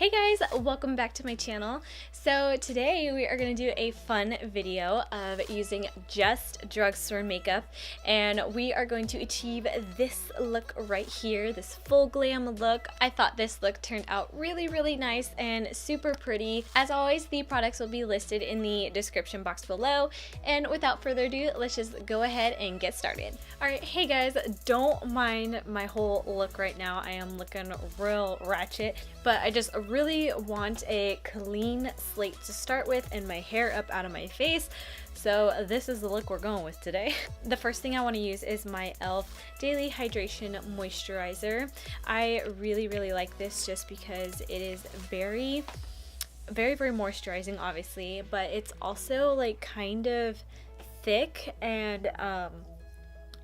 Hey guys, welcome back to my channel. So today we are going to do a fun video of using just drugstore makeup, and we are going to achieve this look right here, this full glam look. I thought this look turned out really nice and super pretty. As always, the products will be listed in the description box below, and without further ado, let's just go ahead and get started. Alright, hey guys, don't mind my whole look right now. I am looking real ratchet, but I just really want a clean slate to start with and my hair up out of my face, so this is the look we're going with today. The first thing I want to use is my e.l.f. Daily Hydration Moisturizer. I really like this just because it is very moisturizing, obviously, but it's also like kind of thick, and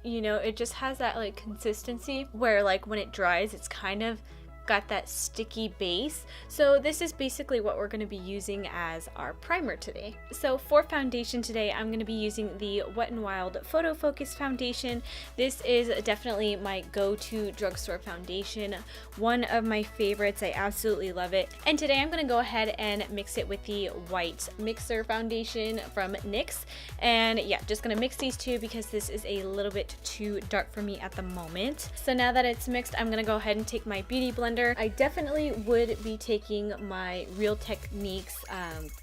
you know, it just has that like consistency where like when it dries it's kind of got that sticky base. So this is basically what we're going to be using as our primer today. So for foundation today, I'm going to be using the Wet n Wild Photo Focus foundation. This is definitely my go-to drugstore foundation, one of my favorites. I absolutely love it. And today I'm going to go ahead and mix it with the white mixer foundation from NYX, and yeah, just going to mix these two because this is a little bit too dark for me at the moment. So now that it's mixed, I'm going to go ahead and take my beauty blender. I definitely would be taking my Real Techniques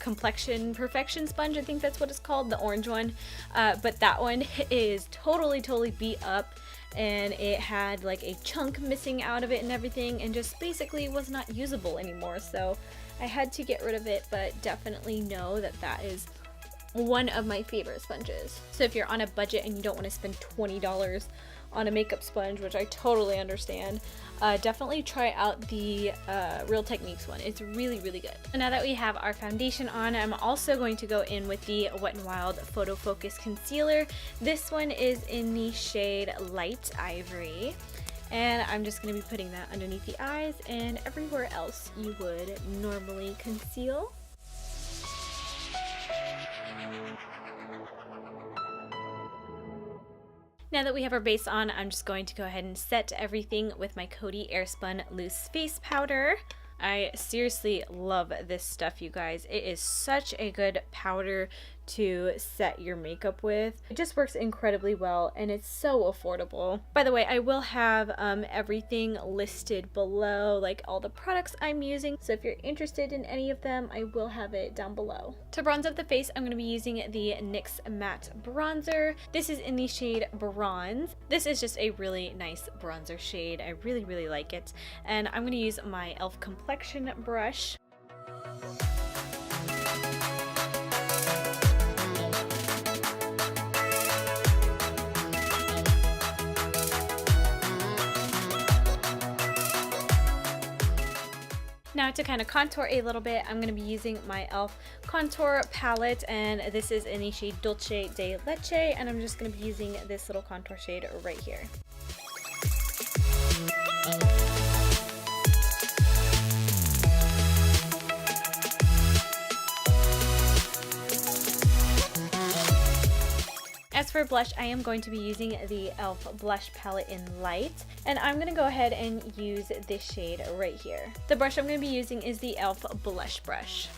complexion perfection sponge. I think that's what it's called, the orange one, but that one is totally beat up, and it had like a chunk missing out of it and everything, and just basically was not usable anymore, so I had to get rid of it. But definitely know that that is one of my favorite sponges. So if you're on a budget and you don't want to spend $20 on a makeup sponge, which I totally understand, definitely try out the Real Techniques one. It's really good. So now that we have our foundation on, I'm also going to go in with the Wet n Wild Photo Focus Concealer. This one is in the shade Light Ivory, and I'm just going to be putting that underneath the eyes and everywhere else you would normally conceal. Now that we have our base on, I'm just going to go ahead and set everything with my Coty Airspun Loose Face Powder. I seriously love this stuff, you guys. It is such a good powder to set your makeup with. It just works incredibly well, and it's so affordable. By the way, I will have everything listed below, like all the products I'm using, so if you're interested in any of them, I will have it down below. To bronze up the face, I'm going to be using the NYX Matte Bronzer. This is in the shade Bronze. This is just a really nice bronzer shade. I really like it, and I'm going to use my e.l.f. complexion brush. Now to kind of contour a little bit, I'm going to be using my e.l.f. contour palette, and this is in the shade Dulce de Leche, and I'm just going to be using this little contour shade right here. As for blush, I am going to be using the e.l.f. blush palette in Light, and I'm going to go ahead and use this shade right here. The brush I'm going to be using is the e.l.f. blush brush.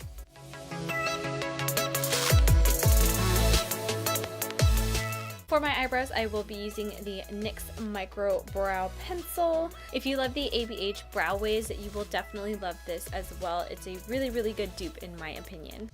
For my eyebrows, I will be using the NYX Micro Brow Pencil. If you love the ABH Brow Waves, you will definitely love this as well. It's a really good dupe in my opinion.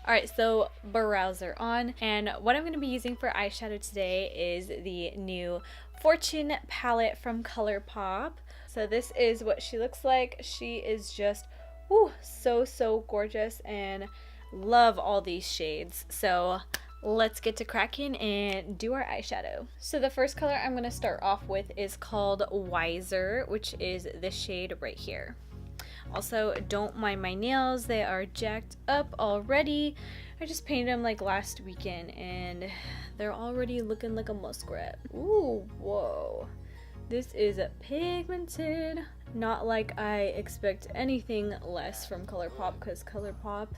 Alright, so brows are on, and what I'm going to be using for eyeshadow today is the new Fortune palette from Colourpop. So this is what she looks like. She is just so gorgeous, and love all these shades. So let's get to cracking and do our eyeshadow. So the first color I'm going to start off with is called Wiser, which is this shade right here. Also, don't mind my nails, they are jacked up already. I just painted them like last weekend, and they're already looking like a muskrat. Ooh, whoa. This is pigmented. Not like I expect anything less from Colourpop, because Colourpop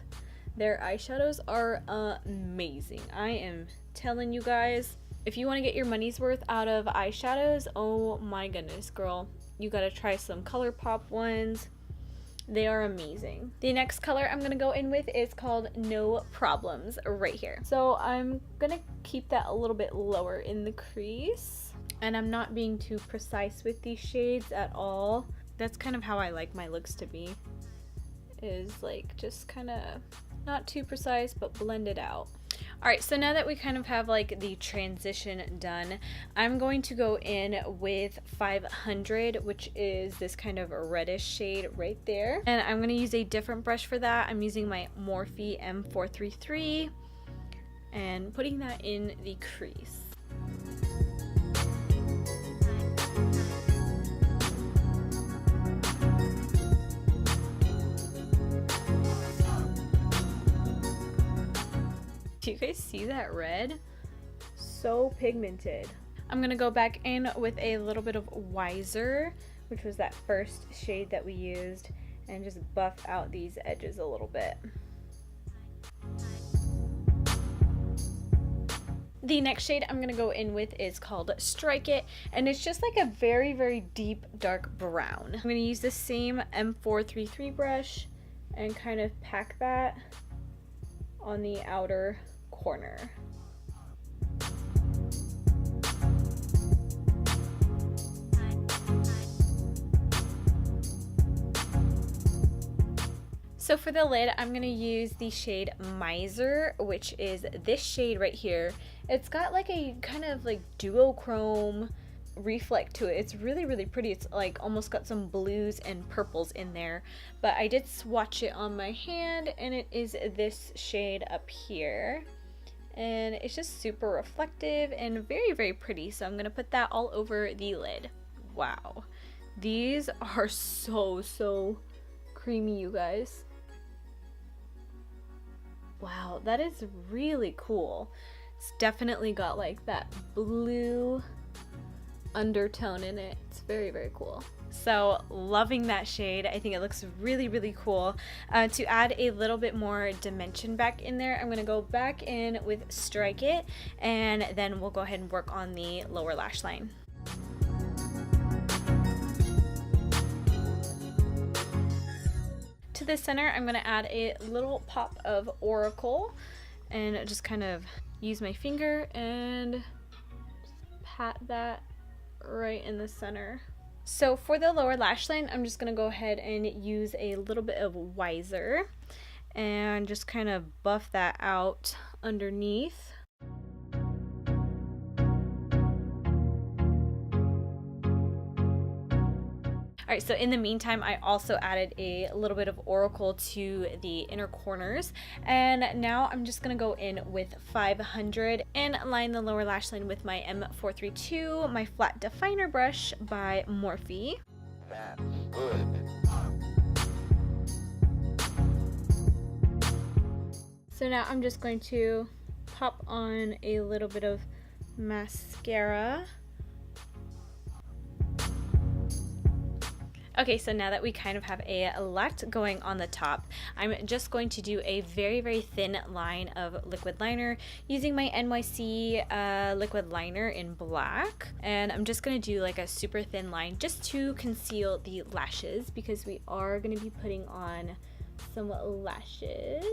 Their eyeshadows are amazing. I am telling you guys, if you want to get your money's worth out of eyeshadows, oh my goodness, girl, you gotta try some Colourpop ones. They are amazing. The next color I'm gonna go in with is called No Problems, right here. So I'm gonna keep that a little bit lower in the crease, and I'm not being too precise with these shades at all. That's kind of how I like my looks to be, is like just kind of not too precise but blended out. Alright, so now that we kind of have like the transition done, I'm going to go in with 500, which is this kind of reddish shade right there. And I'm going to use a different brush for that. I'm using my Morphe M433 and putting that in the crease. Do you guys see that red? So pigmented. I'm gonna go back in with a little bit of Wiser, which was that first shade that we used, and just buff out these edges a little bit. The next shade I'm gonna go in with is called Strike It, and it's just like a very, very deep dark brown. I'm gonna use the same M433 brush and kind of pack that on the outer corner. So for the lid, I'm going to use the shade Miser, which is this shade right here. It's got like a kind of like duochrome reflect to it. It's really, really pretty. It's like almost got some blues and purples in there, but I did swatch it on my hand and it is this shade up here, and it's just super reflective and very, very pretty. So I'm gonna put that all over the lid. Wow, these are so creamy, you guys. Wow, that is really cool. It's definitely got like that blue undertone in it. It's very, very cool. So loving that shade. I think it looks really, really cool. To add a little bit more dimension back in there, I'm gonna go back in with Strike It, and then we'll go ahead and work on the lower lash line. To the center, I'm gonna add a little pop of Oracle and just kind of use my finger and pat that right in the center. So for the lower lash line, I'm just gonna go ahead and use a little bit of Wiser and just kind of buff that out underneath. All right, so in the meantime, I also added a little bit of Oracle to the inner corners, and now I'm just gonna go in with 500 and line the lower lash line with my M432, my flat definer brush by Morphe. That's good. So now I'm just going to pop on a little bit of mascara. Okay, so now that we kind of have a lot going on the top, I'm just going to do a very, very thin line of liquid liner using my NYC liquid liner in black. And I'm just going to do like a super thin line just to conceal the lashes, because we are going to be putting on some lashes.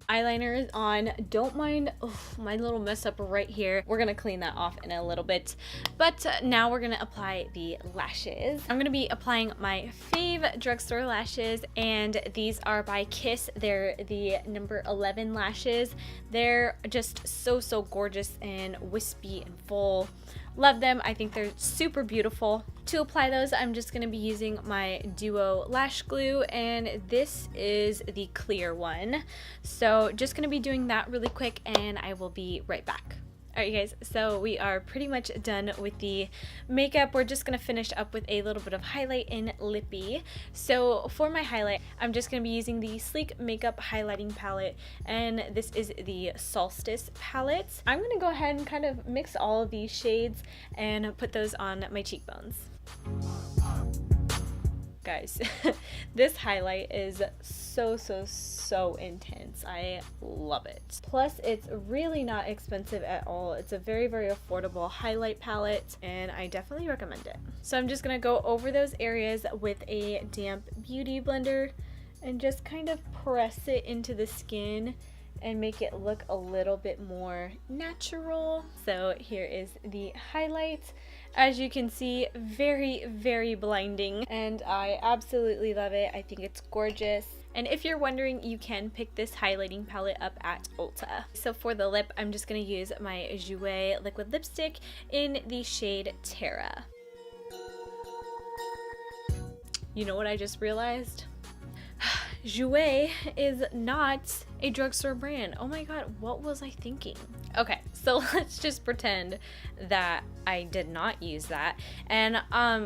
Eyeliner is on. Don't mind my little mess up right here. We're gonna clean that off in a little bit. But now we're gonna apply the lashes. I'm gonna be applying my fave drugstore lashes, and these are by Kiss. They're the number 11 lashes. They're just so gorgeous and wispy and full. Love them. I think they're super beautiful. To apply those, I'm just going to be using my Duo Lash Glue, and this is the clear one. So just going to be doing that really quick, and I will be right back. Alright guys, so we are pretty much done with the makeup. We're just going to finish up with a little bit of highlight in Lippy. So for my highlight, I'm just going to be using the Sleek Makeup Highlighting Palette, and this is the Solstice palette. I'm going to go ahead and kind of mix all of these shades and put those on my cheekbones. Guys, this highlight is so intense. I love it. Plus, it's really not expensive at all. It's a very affordable highlight palette, and I definitely recommend it. So I'm just gonna go over those areas with a damp beauty blender and just kind of press it into the skin and make it look a little bit more natural. So here is the highlight. As you can see, very blinding, and I absolutely love it. I think it's gorgeous. And if you're wondering, you can pick this highlighting palette up at Ulta. So for the lip, I'm just gonna use my Jouer liquid lipstick in the shade Terra. You know what I just realized? Jouer is not a drugstore brand. Oh my god, what was I thinking? Okay, so let's just pretend that I did not use that, and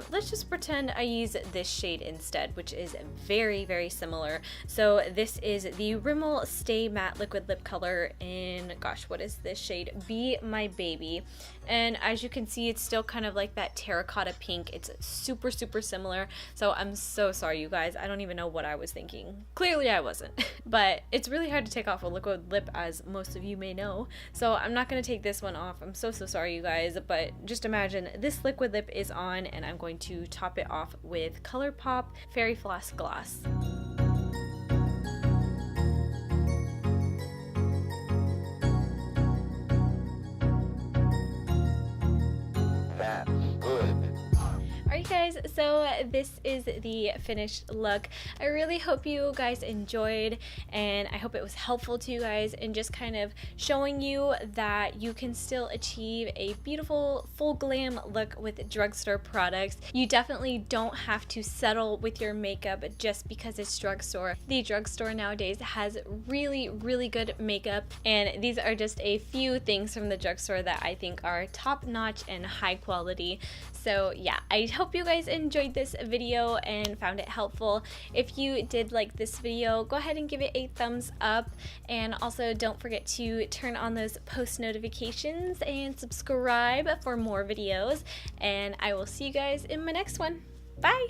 let's just pretend I use this shade instead, which is very similar. So this is the Rimmel Stay Matte Liquid Lip Color in, gosh, what is this shade? Be My Baby. And as you can see, it's still kind of like that terracotta pink. It's super similar. So I'm so sorry, you guys. I don't even know what I was thinking. Clearly I wasn't. But it's really hard to take off a liquid lip, as most of you may know. So I'm not going to take this one off. I'm so sorry, you guys. But just imagine this liquid lip is on, and I'm going to top it off with Colourpop Fairy Floss Gloss. Alright guys, so this is the finished look. I really hope you guys enjoyed, and I hope it was helpful to you guys in just kind of showing you that you can still achieve a beautiful full glam look with drugstore products. You definitely don't have to settle with your makeup just because it's drugstore. The drugstore nowadays has really good makeup, and these are just a few things from the drugstore that I think are top notch and high quality. So yeah, I hope you guys enjoyed this video and found it helpful. If you did like this video, go ahead and give it a thumbs up, and also don't forget to turn on those post notifications and subscribe for more videos, and I will see you guys in my next one. Bye!